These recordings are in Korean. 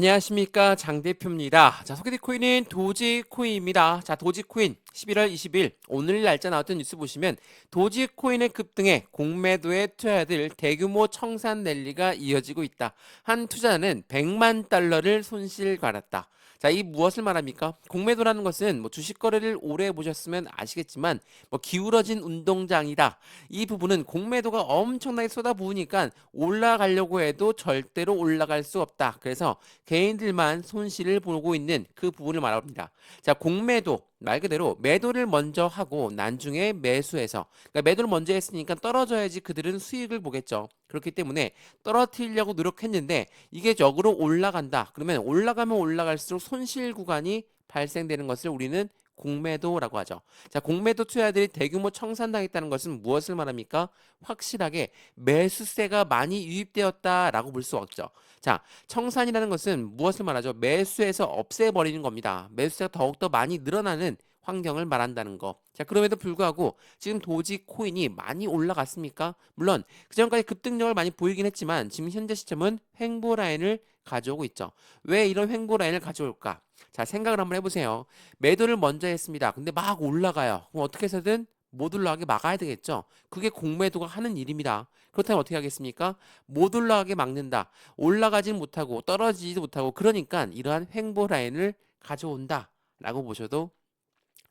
안녕하십니까, 장 대표입니다. 자, 소개될 코인은 도지코인입니다. 자, 도지코인 11월 20일 오늘 날짜 나왔던 뉴스 보시면 도지코인의 급등에 공매도에 투자자들 대규모 청산 랠리가 이어지고 있다. 한 투자자는 100만 달러를 손실 갈았다. 자, 이 무엇을 말합니까? 공매도라는 것은 주식 거래를 오래 해보셨으면 아시겠지만 기울어진 운동장이다. 이 부분은 공매도가 엄청나게 쏟아부으니까 올라가려고 해도 절대로 올라갈 수 없다. 그래서 개인들만 손실을 보고 있는 그 부분을 말합니다. 자, 공매도 말 그대로 매도를 먼저 하고 나중에 매수해서, 그러니까 매도를 먼저 했으니까 떨어져야지 그들은 수익을 보겠죠. 그렇기 때문에 떨어뜨리려고 노력했는데 이게 역으로 올라간다. 그러면 올라가면 올라갈수록 손실 구간이 발생되는 것을 우리는 공매도라고 하죠. 자, 공매도 투자들이 대규모 청산당했다는 것은 무엇을 말합니까? 확실하게 매수세가 많이 유입되었다라고 볼 수 없죠. 자, 청산이라는 것은 무엇을 말하죠? 매수해서 없애버리는 겁니다. 매수세가 더욱더 많이 늘어나는 환경을 말한다는 거. 자, 그럼에도 불구하고 지금 도지 코인이 많이 올라갔습니까? 물론 그전까지 급등력을 많이 보이긴 했지만 지금 현재 시점은 횡보 라인을 가져오고 있죠. 왜 이런 횡보 라인을 가져올까? 자, 생각을 한번 해보세요. 매도를 먼저 했습니다. 근데 막 올라가요. 그럼 어떻게 해서든 못 올라가게 막아야 되겠죠. 그게 공매도가 하는 일입니다. 그렇다면 어떻게 하겠습니까? 못 올라가게 막는다. 올라가지 못하고 떨어지지도 못하고, 그러니까 이러한 횡보 라인을 가져온다 라고 보셔도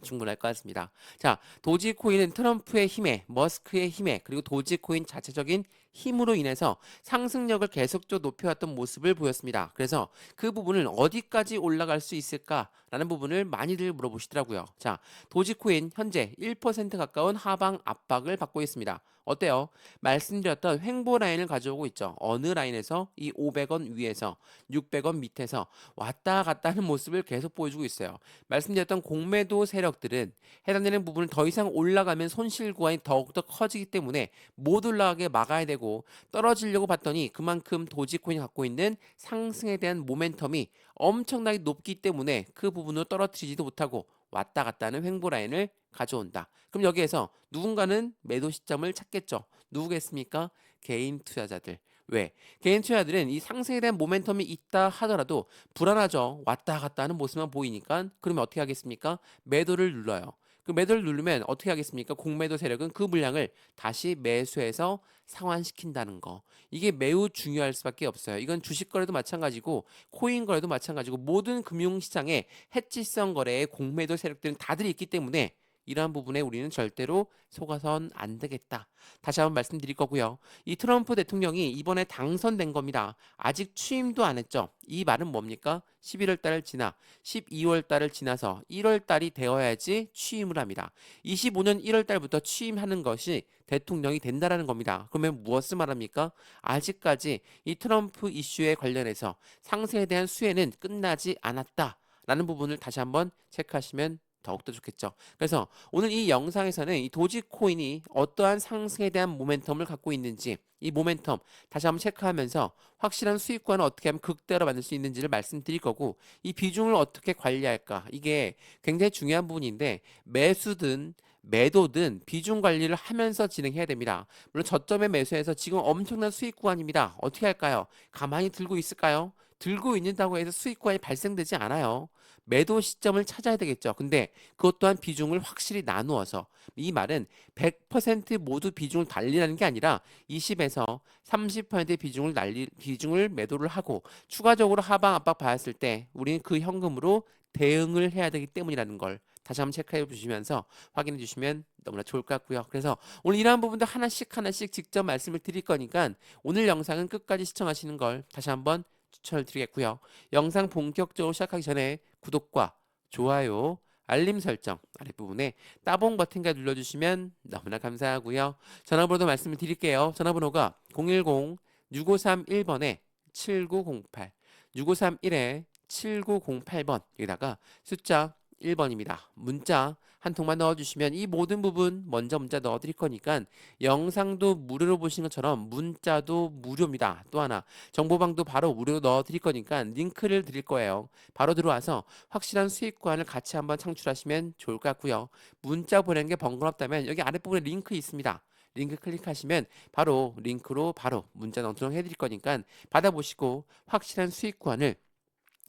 충분할 것 같습니다. 자, 도지코인은 트럼프의 힘에, 머스크의 힘에, 그리고 도지코인 자체적인 힘으로 인해서 상승력을 계속적으로 높여왔던 모습을 보였습니다. 그래서 그 부분을 어디까지 올라갈 수 있을까라는 부분을 많이들 물어보시더라고요. 자, 도지코인 현재 1% 가까운 하방 압박을 받고 있습니다. 어때요? 말씀드렸던 횡보 라인을 가져오고 있죠. 어느 라인에서 이 500원 위에서 600원 밑에서 왔다 갔다 하는 모습을 계속 보여주고 있어요. 말씀드렸던 공매도 세력들은 해당되는 부분을 더 이상 올라가면 손실 구간이 더욱더 커지기 때문에 못 올라가게 막아야 되고, 떨어지려고 봤더니 그만큼 도지코인이 갖고 있는 상승에 대한 모멘텀이 엄청나게 높기 때문에 그 부분을 떨어뜨리지도 못하고 왔다 갔다 하는 횡보 라인을 가져온다. 그럼 여기에서 누군가는 매도 시점을 찾겠죠. 누구겠습니까? 개인 투자자들. 왜? 개인 투자들은 이 상승에 대한 모멘텀이 있다 하더라도 불안하죠. 왔다 갔다 하는 모습만 보이니까. 그러면 어떻게 하겠습니까? 매도를 눌러요. 그 매도를 누르면 어떻게 하겠습니까? 공매도 세력은 그 물량을 다시 매수해서 상환시킨다는 거. 이게 매우 중요할 수밖에 없어요. 이건 주식 거래도 마찬가지고 코인 거래도 마찬가지고 모든 금융시장의 해지성 거래의 공매도 세력들은 다들 있기 때문에 이러한 부분에 우리는 절대로 속아선 안 되겠다. 다시 한번 말씀드릴 거고요. 이 트럼프 대통령이 이번에 당선된 겁니다. 아직 취임도 안 했죠. 이 말은 뭡니까? 11월 달을 지나 12월 달을 지나서 1월 달이 되어야지 취임을 합니다. 25년 1월 달부터 취임하는 것이 대통령이 된다라는 겁니다. 그러면 무엇을 말합니까? 아직까지 이 트럼프 이슈에 관련해서 상승에 대한 수혜는 끝나지 않았다라는 부분을 다시 한번 체크하시면 더욱더 좋겠죠. 그래서 오늘 이 영상에서는 이 도지코인이 어떠한 상승에 대한 모멘텀을 갖고 있는지, 이 모멘텀 다시 한번 체크하면서 확실한 수익권을 어떻게 하면 극대로 만들 수 있는지를 말씀드릴 거고, 이 비중을 어떻게 관리할까, 이게 굉장히 중요한 부분인데 매수든 매도든 비중 관리를 하면서 진행해야 됩니다. 물론 저점에 매수해서 지금 엄청난 수익 구간입니다. 어떻게 할까요? 가만히 들고 있을까요? 들고 있는다고 해서 수익 구간이 발생되지 않아요. 매도 시점을 찾아야 되겠죠. 근데 그것 또한 비중을 확실히 나누어서, 이 말은 100% 모두 비중을 달리라는 게 아니라 20에서 30%의 비중을 매도를 하고 추가적으로 하방 압박 받았을 때 우리는 그 현금으로 대응을 해야 되기 때문이라는 걸 다시 한번 체크해 주시면서 확인해 주시면 너무나 좋을 것 같고요. 그래서 오늘 이러한 부분도 하나씩 하나씩 직접 말씀을 드릴 거니까 오늘 영상은 끝까지 시청하시는 걸 다시 한번 추천을 드리겠고요. 영상 본격적으로 시작하기 전에 구독과 좋아요, 알림 설정 아랫부분에 따봉 버튼까지 눌러주시면 너무나 감사하고요. 전화번호도 말씀을 드릴게요. 전화번호가 010-6531번에 7908, 6531에 7908번, 여기다가 숫자 1번입니다. 문자 한 통만 넣어주시면 이 모든 부분 먼저 문자 넣어드릴 거니까 영상도 무료로 보신 것처럼 문자도 무료입니다. 또 하나 정보방도 바로 무료로 넣어드릴 거니까 링크를 드릴 거예요. 바로 들어와서 확실한 수익관을 같이 한번 창출하시면 좋을 것 같고요. 문자 보내는 게 번거롭다면 여기 아랫부분에 링크 있습니다. 링크 클릭하시면 바로 링크로 바로 문자 넣도록 해드릴 거니까 받아보시고 확실한 수익관을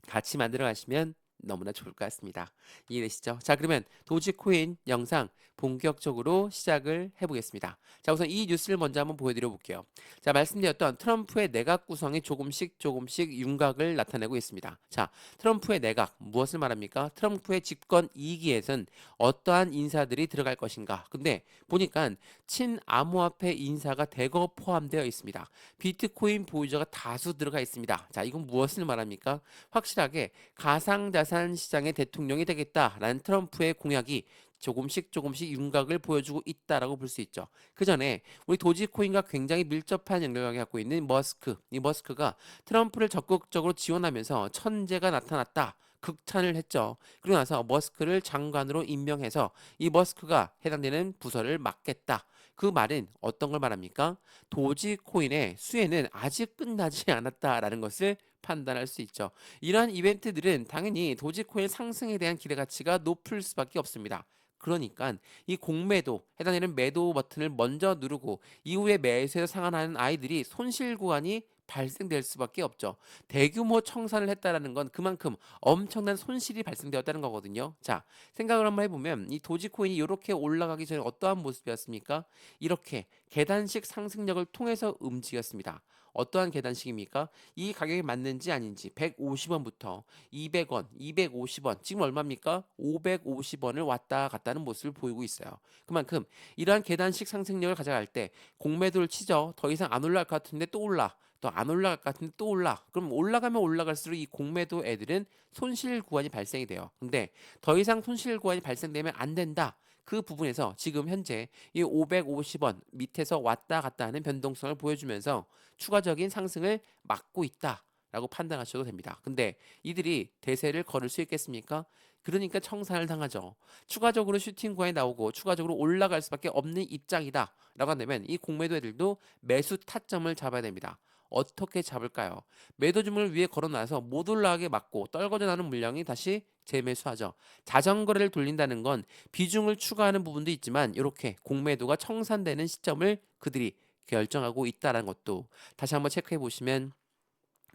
같이 만들어 가시면 너무나 좋을 것 같습니다. 이해되시죠? 자, 그러면 도지코인 영상 본격적으로 시작을 해보겠습니다. 자, 우선 이 뉴스를 먼저 한번 보여드려 볼게요. 자, 말씀드렸던 트럼프의 내각 구성이 조금씩 윤곽을 나타내고 있습니다. 자, 트럼프의 내각 무엇을 말합니까? 트럼프의 집권 2기에선 어떠한 인사들이 들어갈 것인가? 근데 보니까 친암호화폐 인사가 대거 포함되어 있습니다. 비트코인 보유자가 다수 들어가 있습니다. 자, 이건 무엇을 말합니까? 확실하게 가상자산 시장의 대통령이 되겠다라는 트럼프의 공약이 조금씩 윤곽을 보여주고 있다라고 볼 수 있죠. 그 전에 우리 도지코인과 굉장히 밀접한 연결관계 갖고 있는 머스크, 이 머스크가 트럼프를 적극적으로 지원하면서 천재가 나타났다. 극찬을 했죠. 그러고 나서 머스크를 장관으로 임명해서 이 머스크가 해당되는 부서를 맡겠다. 그 말은 어떤 걸 말합니까? 도지코인의 수혜는 아직 끝나지 않았다라는 것을 판단할 수 있죠. 이러한 이벤트들은 당연히 도지코인 상승에 대한 기대 가치가 높을 수밖에 없습니다. 그러니까 이 공매도 해당되는 매도 버튼을 먼저 누르고 이후에 매수해서 상환하는 아이들이 손실 구간이 발생될 수밖에 없죠. 대규모 청산을 했다라는 건 그만큼 엄청난 손실이 발생되었다는 거거든요. 자, 생각을 한번 해보면 이 도지코인이 이렇게 올라가기 전에 어떠한 모습이었습니까? 이렇게 계단식 상승력을 통해서 움직였습니다. 어떠한 계단식입니까? 이 가격이 맞는지 아닌지 150원부터 200원, 250원, 지금 얼마입니까? 550원을 왔다 갔다는 모습을 보이고 있어요. 그만큼 이러한 계단식 상승력을 가져갈 때 공매도를 치죠. 더 이상 안 올라갈 것 같은데 또 올라. 또 안 올라갈 것 같은데 또 올라. 그럼 올라가면 올라갈수록 이 공매도 애들은 손실 구간이 발생이 돼요. 근데 더 이상 손실 구간이 발생되면 안 된다. 그 부분에서 지금 현재 이 550원 밑에서 왔다 갔다 하는 변동성을 보여주면서 추가적인 상승을 막고 있다라고 판단하셔도 됩니다. 근데 이들이 대세를 걸을 수 있겠습니까? 그러니까 청산을 당하죠. 추가적으로 슈팅 구간이 나오고 추가적으로 올라갈 수밖에 없는 입장이다 라고 한다면 이 공매도 애들도 매수 타점을 잡아야 됩니다. 어떻게 잡을까요? 매도 주문을 위에 걸어놔서 못 올라가게 막고 떨궈져 나는 물량이 다시 재매수하죠. 자전거를 돌린다는 건 비중을 추가하는 부분도 있지만 이렇게 공매도가 청산되는 시점을 그들이 결정하고 있다는 것도 다시 한번 체크해 보시면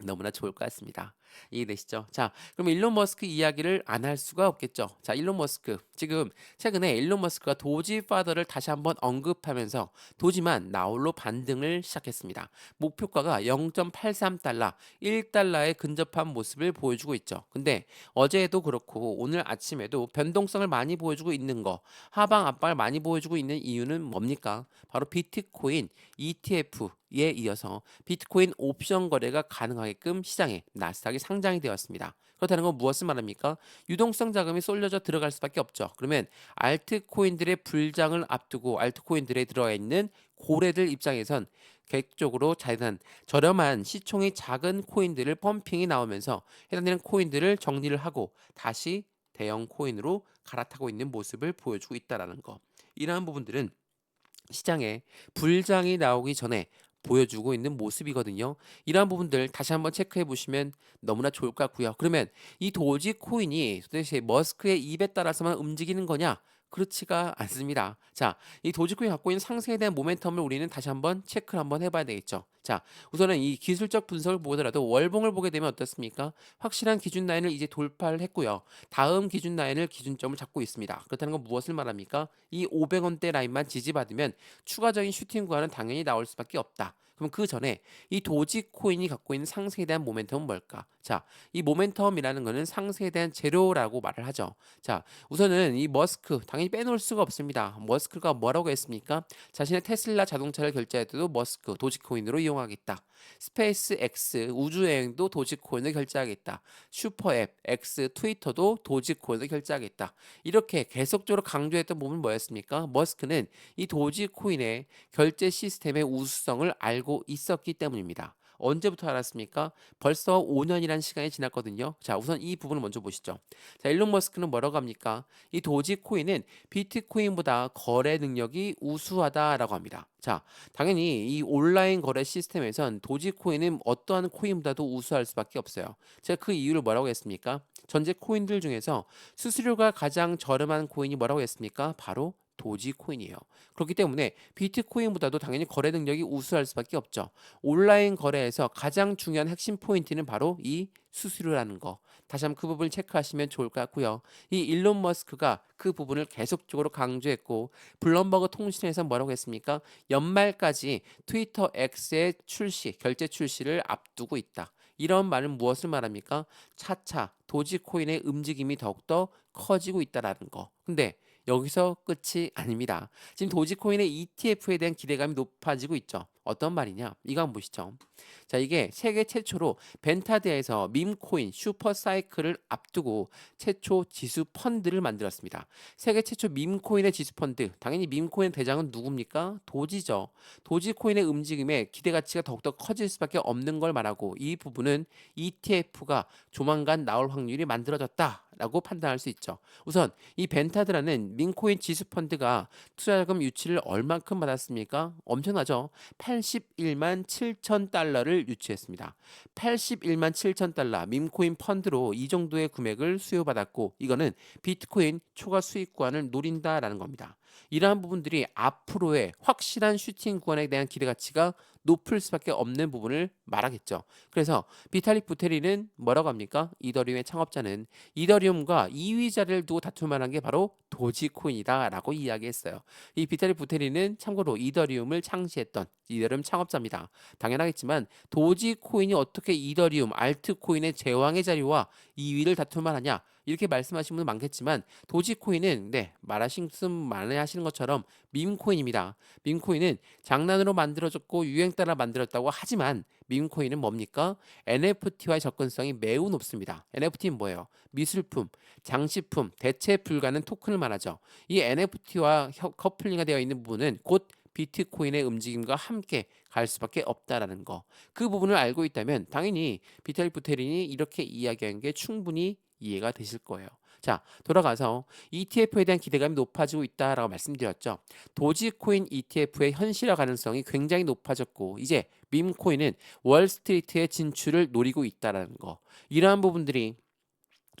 너무나 좋을 것 같습니다. 이해되시죠? 자, 그럼 일론 머스크 이야기를 안 할 수가 없겠죠. 자, 일론 머스크. 지금 최근에 일론 머스크가 도지 파더를 다시 한번 언급하면서 도지만 나홀로 반등을 시작했습니다. 목표가가 0.83달러, 1달러에 근접한 모습을 보여주고 있죠. 근데 어제도 그렇고 오늘 아침에도 변동성을 많이 보여주고 있는 거, 하방 압박을 많이 보여주고 있는 이유는 뭡니까? 바로 비트코인 ETF에 이어서 비트코인 옵션 거래가 가능하게끔 시장에 나스닥이 상장이 되었습니다. 그렇다는 건 무엇을 말합니까? 유동성 자금이 쏠려져 들어갈 수밖에 없죠. 그러면 알트코인들의 불장을 앞두고 알트코인들에 들어가 있는 고래들 입장에선 계획적으로 저렴한 시총이 작은 코인들을 펌핑이 나오면서 해당되는 코인들을 정리를 하고 다시 대형 코인으로 갈아타고 있는 모습을 보여주고 있다라는 거. 이러한 부분들은 시장에 불장이 나오기 전에 보여주고 있는 모습이거든요. 이러한 부분들 다시 한번 체크해 보시면 너무나 좋을 것 같고요. 그러면 이 도지 코인이 도대체 머스크의 입에 따라서만 움직이는 거냐? 그렇지가 않습니다. 자, 이 도지코인이 갖고 있는 상승에 대한 모멘텀을 우리는 다시 한번 체크를 한번 해봐야 되겠죠. 자, 우선은 이 기술적 분석을 보더라도 월봉을 보게 되면 어떻습니까? 확실한 기준 라인을 이제 돌파를 했고요. 다음 기준 라인을 기준점을 잡고 있습니다. 그렇다는 건 무엇을 말합니까? 이 500원대 라인만 지지받으면 추가적인 슈팅 구간은 당연히 나올 수밖에 없다. 그럼 그 전에 이 도지코인이 갖고 있는 상승에 대한 모멘텀은 뭘까? 자, 이 모멘텀이라는 거는 상승에 대한 재료라고 말을 하죠. 자, 우선은 이 머스크 당연히 빼놓을 수가 없습니다. 머스크가 뭐라고 했습니까? 자신의 테슬라 자동차를 결제할 때도 머스크 도지코인으로 이용하겠다. 스페이스 X 우주여행도 도지코인을 결제하겠다. 슈퍼앱 X 트위터도 도지코인을 결제하겠다. 이렇게 계속적으로 강조했던 부분은 뭐였습니까? 머스크는 이 도지코인의 결제 시스템의 우수성을 알고 있었기 때문입니다. 언제부터 알았습니까? 벌써 5년이라는 시간이 지났거든요. 자, 우선 이 부분을 먼저 보시죠. 자, 일론 머스크는 뭐라고 합니까? 이 도지코인은 비트코인보다 거래 능력이 우수하다라고 합니다. 자, 당연히 이 온라인 거래 시스템에선 도지코인은 어떠한 코인보다도 우수할 수밖에 없어요. 제가 그 이유를 뭐라고 했습니까? 전체 코인들 중에서 수수료가 가장 저렴한 코인이 뭐라고 했습니까? 바로 도지코인이에요. 그렇기 때문에 비트코인보다도 당연히 거래 능력이 우수할 수밖에 없죠. 온라인 거래에서 가장 중요한 핵심 포인트는 바로 이 수수료라는 거. 다시 한번 그 부분을 체크하시면 좋을 것 같고요. 이 일론 머스크가 그 부분을 계속적으로 강조했고 블룸버그 통신에서 뭐라고 했습니까? 연말까지 트위터 X의 결제 출시를 앞두고 있다. 이런 말은 무엇을 말합니까? 차차 도지코인의 움직임이 더욱더 커지고 있다라는 거. 근데 여기서 끝이 아닙니다. 지금 도지코인의 ETF에 대한 기대감이 높아지고 있죠. 어떤 말이냐? 이거 한번 보시죠. 자, 이게 세계 최초로 벤타드에서 밈코인 슈퍼사이클을 앞두고 최초 지수 펀드를 만들었습니다. 세계 최초 밈코인의 지수 펀드. 당연히 밈코인 대장은 누굽니까? 도지죠. 도지코인의 움직임에 기대 가치가 더욱더 커질 수밖에 없는 걸 말하고 이 부분은 ETF가 조만간 나올 확률이 만들어졌다라고 판단할 수 있죠. 우선 이 벤타드라는 밈코인 지수 펀드가 투자자금 유치를 얼만큼 받았습니까? 엄청나죠. 81만 7천 달러를 유치했습니다. 81만 7천 달러 밈코인 펀드로 이 정도의 금액을 수요받았고 이거는 비트코인 초과 수익 구간을 노린다라는 겁니다. 이러한 부분들이 앞으로의 확실한 슈팅 구간에 대한 기대 가치가 높을 수밖에 없는 부분을 말하겠죠. 그래서 비탈릭 부테린은 뭐라고 합니까? 이더리움의 창업자는 이더리움과 2위 자리를 두고 다툴 만한 게 바로 도지코인이다라고 이야기했어요. 이 비탈릭 부테린은 참고로 이더리움을 창시했던 이더리움 창업자입니다. 당연하겠지만 도지코인이 어떻게 이더리움 알트코인의 제왕의 자리와 2위를 다툴 만하냐? 이렇게 말씀하시는 분 많겠지만 도지코인은 말씀 많이 하시는 것처럼 밈코인입니다. 밈코인은 장난으로 만들어졌고 유행 따라 만들었다고 하지만 밈코인은 뭡니까? NFT와의 접근성이 매우 높습니다. NFT는 뭐예요? 미술품, 장식품, 대체 불가능 토큰을 말하죠. 이 NFT와 커플링이 되어 있는 부분은 곧 비트코인의 움직임과 함께 갈 수밖에 없다라는 거. 그 부분을 알고 있다면 당연히 비탈 부테린이 이렇게 이야기한 게 충분히 이해가 되실 거예요. 자, 돌아가서 ETF에 대한 기대감이 높아지고 있다라고 말씀드렸죠. 도지코인 ETF의 현실화 가능성이 굉장히 높아졌고 이제 밈코인은 월스트리트의 진출을 노리고 있다라는 거. 이러한 부분들이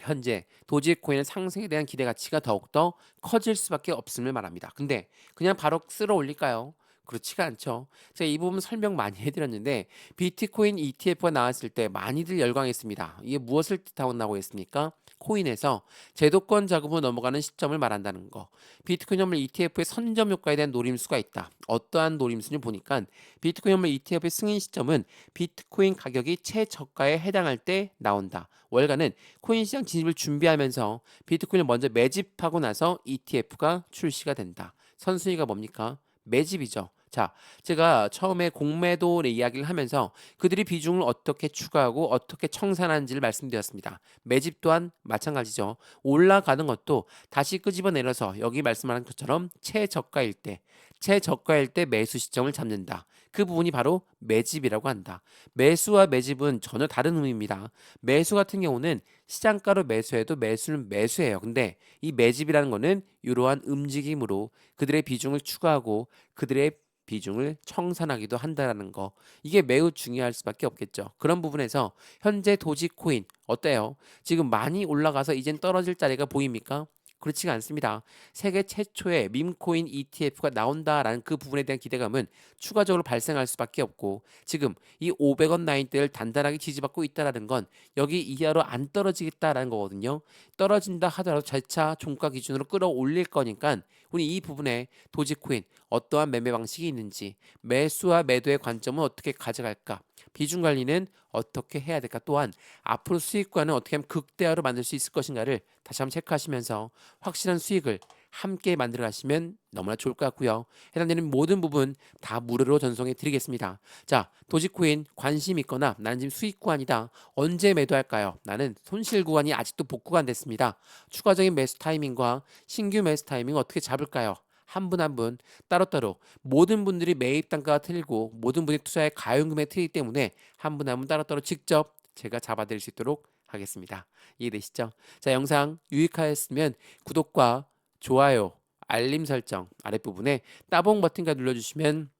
현재 도지코인의 상승에 대한 기대 가치가 더욱더 커질 수밖에 없음을 말합니다. 근데 그냥 바로 쓸어 올릴까요? 그렇지가 않죠. 제가 이 부분 설명 많이 해드렸는데 비트코인 ETF가 나왔을 때 많이들 열광했습니다. 이게 무엇을 뜻하고 했습니까? 코인에서 제도권 자금으로 넘어가는 시점을 말한다는 거. 비트코인 현물 ETF의 선점 효과에 대한 노림수가 있다. 어떠한 노림수를 보니까 비트코인 현물 ETF의 승인 시점은 비트코인 가격이 최저가에 해당할 때 나온다. 월가는 코인 시장 진입을 준비하면서 비트코인을 먼저 매집하고 나서 ETF가 출시가 된다. 선순위가 뭡니까? 매집이죠. 자, 제가 처음에 공매도 이야기를 하면서 그들이 비중을 어떻게 추가하고 어떻게 청산하는지를 말씀드렸습니다. 매집 또한 마찬가지죠. 올라가는 것도 다시 끄집어내려서 여기 말씀하는 것처럼 최저가일 때 매수 시점을 잡는다. 그 부분이 바로 매집이라고 한다. 매수와 매집은 전혀 다른 의미입니다. 매수 같은 경우는 시장가로 매수해도 매수는 매수예요. 근데 이 매집이라는 거는 이러한 움직임으로 그들의 비중을 추가하고 그들의 비중을 청산하기도 한다는 거. 이게 매우 중요할 수밖에 없겠죠. 그런 부분에서 현재 도지코인 어때요? 지금 많이 올라가서 이젠 떨어질 자리가 보입니까? 그렇지가 않습니다. 세계 최초의 밈코인 ETF가 나온다라는 그 부분에 대한 기대감은 추가적으로 발생할 수밖에 없고 지금 이 500원 라인대를 단단하게 지지받고 있다는 건 여기 이하로 안 떨어지겠다라는 거거든요. 떨어진다 하더라도 절차 종가 기준으로 끌어올릴 거니까 우리 이 부분에 도지코인 어떠한 매매 방식이 있는지 매수와 매도의 관점은 어떻게 가져갈까 비중 관리는 어떻게 해야 될까 또한 앞으로 수익과는 어떻게 하면 극대화로 만들 수 있을 것인가를 다시 한번 체크하시면서 확실한 수익을 함께 만들어 가시면 너무나 좋을 것 같고요. 해당되는 모든 부분 다 무료로 전송해 드리겠습니다. 자, 도지코인 관심 있거나 나는 지금 수익 구간이다. 언제 매도할까요? 나는 손실 구간이 아직도 복구가 안 됐습니다. 추가적인 매수 타이밍과 신규 매수 타이밍 어떻게 잡을까요? 한 분 한 분 따로따로 모든 분들이 매입 단가가 틀리고 모든 분의 투자의 가용금액이 틀리기 때문에 한 분 한 분 따로따로 직접 제가 잡아드릴 수 있도록 하겠습니다. 이해되시죠? 자, 영상 유익하였으면 구독과 좋아요, 알림 설정 아랫부분에 따봉 버튼까지 눌러주시면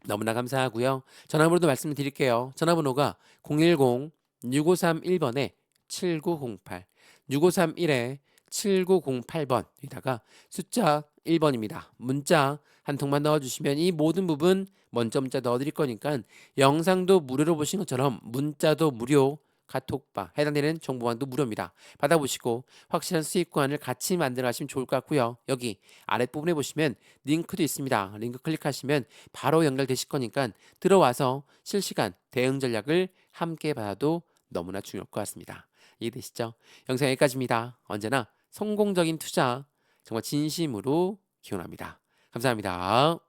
너무나 감사하고요. 전화번호도 말씀드릴게요. 전화번호가 010-6531번에 7908 6531에 7908번에다가 숫자 1번입니다. 문자 한 통만 넣어주시면 이 모든 부분 먼저 문자 넣어드릴 거니까 영상도 무료로 보신 것처럼 문자도 무료, 카톡방 해당되는 정보만도 무료입니다. 받아보시고 확실한 수익관을 같이 만들어 가시면 좋을 것 같고요. 여기 아랫부분에 보시면 링크도 있습니다. 링크 클릭하시면 바로 연결되실 거니까 들어와서 실시간 대응 전략을 함께 받아도 너무나 중요할 것 같습니다. 이해되시죠? 영상 여기까지입니다. 언제나 성공적인 투자 정말 진심으로 기원합니다. 감사합니다.